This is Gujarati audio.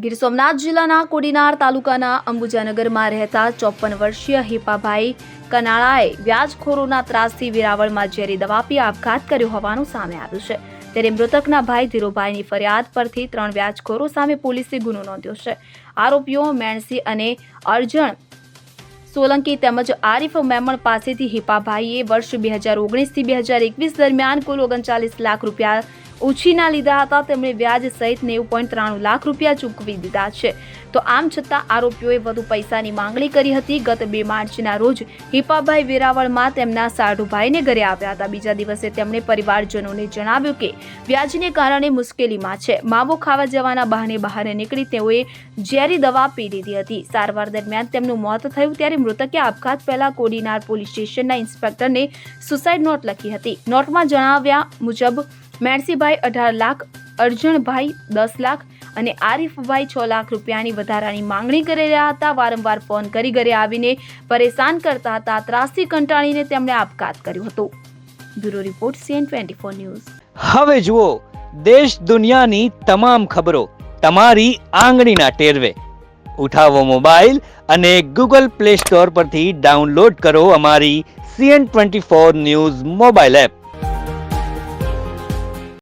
ગીર સોમનાથ જિલ્લાના કોડીનાર તાલુકાના અંબુજાનગરમાં રહેતા 54 વર્ષીય હિપાભાઈ કનાળાએ વ્યાજખોરોના ત્રાસથી વેરાવળમાં ઝેરી દવા પી આપઘાત કર્યો હોવાનું સામે આવ્યું છે। ત્યારે મૃતકના ભાઈ ધીરુભાઈની ફરિયાદ પરથી 3 વ્યાજખોરો સામે પોલીસે ગુનો નોંધ્યો છે। આરોપીઓ મેણસી અને અર્જણ સોલંકી તેમજ આરિફ મેમણ પાસેથી હિપાભાઈએ વર્ષ 2019 થી 2021 દરમિયાન કુલ 39 લાખ રૂપિયા ઉછીના લીધા હતા। તેમણે વ્યાજ સહિત 90.93 લાખ રૂપિયા ચૂકવી દીધા છે। તો આમ છતાં આરોપીઓએ વધુ પૈસાની માંગણી કરી હતી। ગત 2 માર્ચના રોજ હિપાભાઈ વેરાવળમાં તેમના સાઢુભાઈને ઘરે આવ્યા હતા। બીજા દિવસે તેમણે પરિવારજનોને જણાવ્યું કે વ્યાજને કારણે મુશ્કેલીમાં છે। માવો ખાવા જવાના બહાને બહાર નીકળી તેઓએ ઝેરી દવા પી લીધી હતી। સારવાર દરમિયાન તેમનું મોત થયું। ત્યારે મૃતકે આપઘાત પહેલા કોડીનાર પોલીસ સ્ટેશનના ઇન્સ્પેક્ટરને સુસાઇડ નોટ લખી હતી। નોટમાં જણાવ્યા મુજબ મેણસીભાઈ 18 લાખ, અર્જણભાઈ 10 લાખ અને આરિફભાઈ 6 લાખ રૂપિયાની વધારાની માંગણી કરી રહ્યા હતા। વારંવાર ફોન કરી ઘરે આવીને પરેશાન કરતા હતા। ત્રાસથી કંટાળીને તેમણે આપઘાત કર્યો હતો। Bureau report CN24 news. હવે જુઓ દેશ દુનિયાની તમામ ખબરો તમારી આંગળીના ટેરવે। ઉઠાવો મોબાઈલ અને Google Play Store પરથી ડાઉનલોડ કરો અમારી CN24 ન્યૂઝ મોબાઈલ એપ।